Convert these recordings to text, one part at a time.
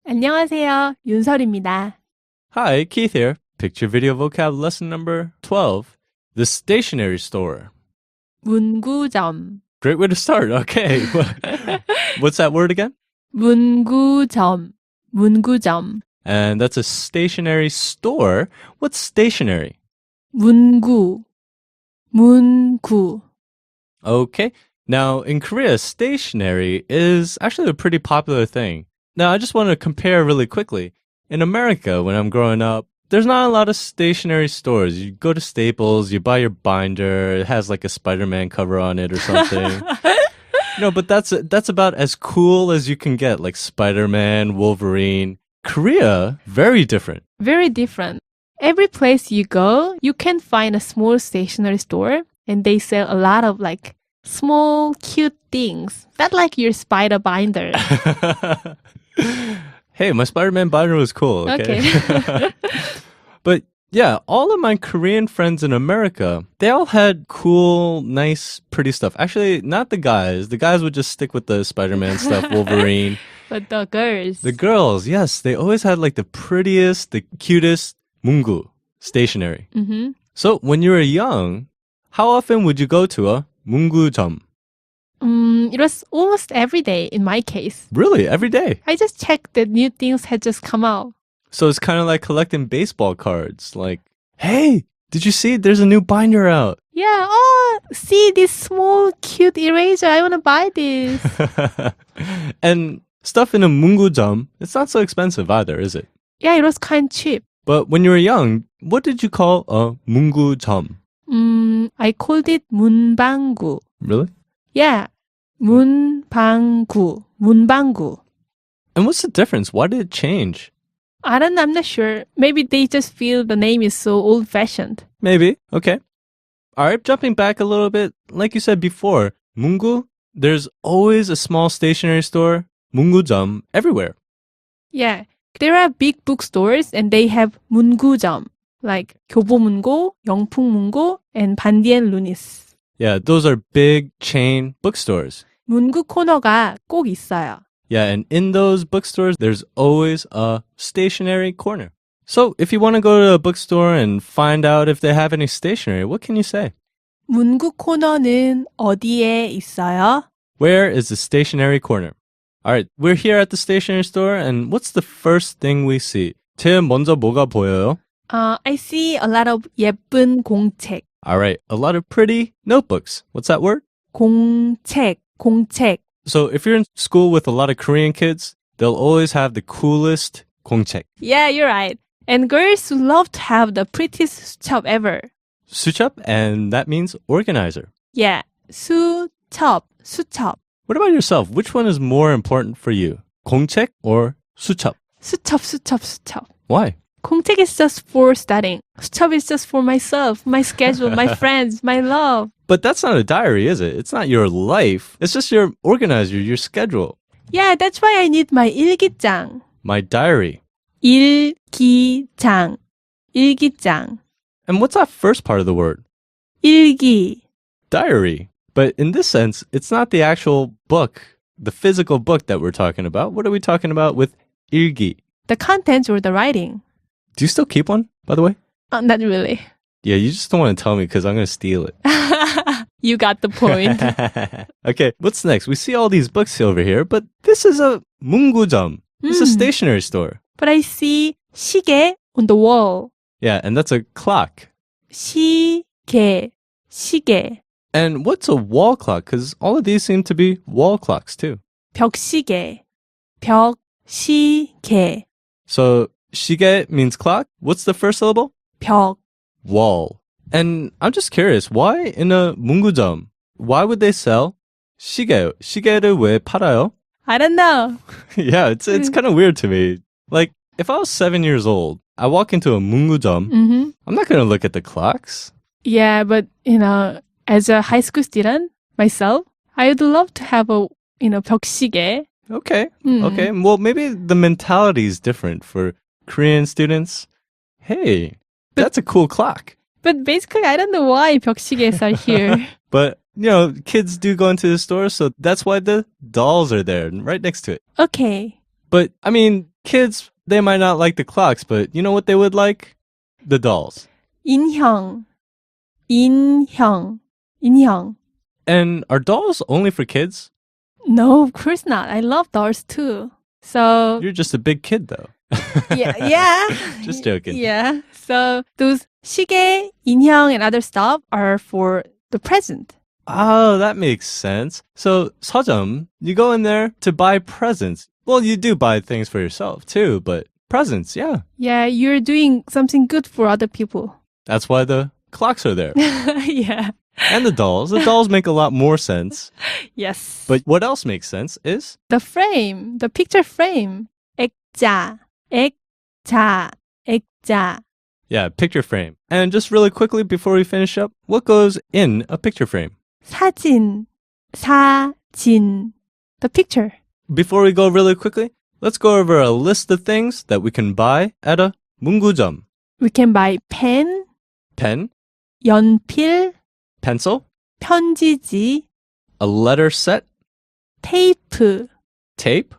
안녕하세요. 윤설입니다. Hi, Keith here. Picture video vocab lesson number 12. The stationery store. 문구점. Great way to start. Okay. What's that word again? 문구점. 문구점. And that's a stationery store. What's stationery? 문구. 문구. Okay. Now, in Korea, stationery is actually a pretty popular thing. Now, I just want to compare really quickly. In America, when I'm growing up, there's not a lot of stationery stores. You go to Staples, you buy your binder, it has like a Spider-Man cover on it or something. No, but that's about as cool as you can get, like Spider-Man, Wolverine. Korea, very different. Very different. Every place you go, you can find a small stationery store and they sell a lot of like small, cute things. Not like your spider binder. Hey, my Spider-Man binder was cool. Okay. But yeah, all of my Korean friends in America, they all had cool, nice, pretty stuff. Actually, not the guys. The guys would just stick with the Spider-Man stuff, Wolverine. But the girls. The girls, yes, they always had like the prettiest, the cutest 문구, stationery. Mm-hmm. So when you were young, how often would you go to a 문구점? It was almost every day in my case. Really? Every day? I just checked that new things had just come out. So it's kind of like collecting baseball cards. Like, hey, did you see there's a new binder out? Yeah, oh, see this small cute eraser. I want to buy this. And stuff in a 문구점, it's not so expensive either, is it? Yeah, it was kind of cheap. But when you were young, what did you call a 문구점? I called it 문방구. Really? Yeah, 문방구. 문방구. And what's the difference? Why did it change? I don't know, I'm not sure. Maybe they just feel the name is so old-fashioned. Maybe. Okay. All right, jumping back a little bit. Like you said before, 문구, there's always a small stationery store, 문구점, everywhere. Yeah, there are big bookstores and they have 문구점, like 교보문고, 영풍문고, and 반디앤 루니스. Yeah, those are big chain bookstores. 문구 코너가 꼭 있어요. Yeah, and in those bookstores, there's always a stationery corner. So if you want to go to a bookstore and find out if they have any stationery, what can you say? 문구 코너는 어디에 있어요? Where is the stationery corner? All right, we're here at the stationery store, and what's the first thing we see? 제일 먼저 뭐가 보여요? I see a lot of 예쁜 공책. All right, a lot of pretty notebooks. What's that word? 공책, 공책. So if you're in school with a lot of Korean kids, they'll always have the coolest 공책. Yeah, you're right. And girls love to have the prettiest 수첩 ever. 수첩, and that means organizer. Yeah, 수첩, 수첩. What about yourself? Which one is more important for you? 공책 or 수첩? 수첩, 수첩, 수첩. Why? 공책 is just for studying. 수첩 is just for myself, my schedule, my friends, my love. But that's not a diary, is it? It's not your life. It's just your organizer, your schedule. Yeah, that's why I need my 일기장. My diary. 일기장. 일기장. And what's that first part of the word? 일기. Diary. But in this sense, it's not the actual book, the physical book that we're talking about. What are we talking about with 일기? The content or the writing. Do you still keep one, by the way? Not really. Yeah, you just don't want to tell me because I'm going to steal it. You got the point. Okay, what's next? We see all these books over here, but this is a 문구점. It's a stationery store. But I see 시계 on the wall. Yeah, and that's a clock. 시계, 시계. And what's a wall clock? Because all of these seem to be wall clocks too. 벽시계, 벽시계. So 시계 means clock. What's the first syllable? 벽. Wall. And I'm just curious, why in a 문구점? Why would they sell 시계? 시계를 왜 팔아요? I don't know. Yeah, it's kind of weird to me. Like, if I was 7 years old, I walk into a 문구점, I'm not going to look at the clocks. Yeah, but, as a high school student, myself, I would love to have a, 벽시계. Okay, okay. Well, maybe the mentality is different for Korean students. Hey, that's a cool clock. But basically, I don't know why 벽시계s are here. But kids do go into the store, so that's why the dolls are there right next to it. Okay. But, I mean, kids, they might not like the clocks, but you know what they would like? The dolls. 인형. 인형. 인형. And are dolls only for kids? No, of course not. I love dolls too. So You're just a big kid, though. yeah. Just joking. Yeah. So those 시계, 인형, and other stuff are for the present. Oh, that makes sense. So, 서점, you go in there to buy presents. Well, you do buy things for yourself too, but presents, yeah. Yeah, you're doing something good for other people. That's why the clocks are there. Yeah. And the dolls. The dolls make a lot more sense. Yes. But what else makes sense is the frame, the picture frame. 액자, 액자, 액자. yeah, picture frame. And just really quickly before we finish up, what goes in a picture frame? 사진, 사진. The picture. Before we go really quickly, let's go over a list of things that we can buy at a 문구점. We can buy pen, Pen, 연필, pencil, 편지지, a letter set, 테이프, tape,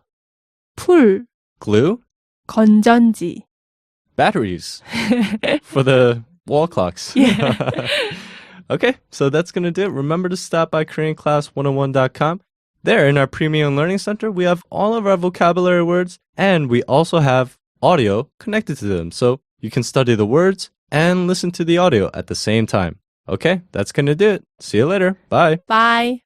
풀, glue, 건전지. batteries for the wall clocks. Yeah. Okay, so that's going to do it. Remember to stop by KoreanClass101.com. There in our Premium Learning Center, we have all of our vocabulary words, and we also have audio connected to them. So you can study the words and listen to the audio at the same time. Okay, that's going to do it. See you later. Bye. Bye.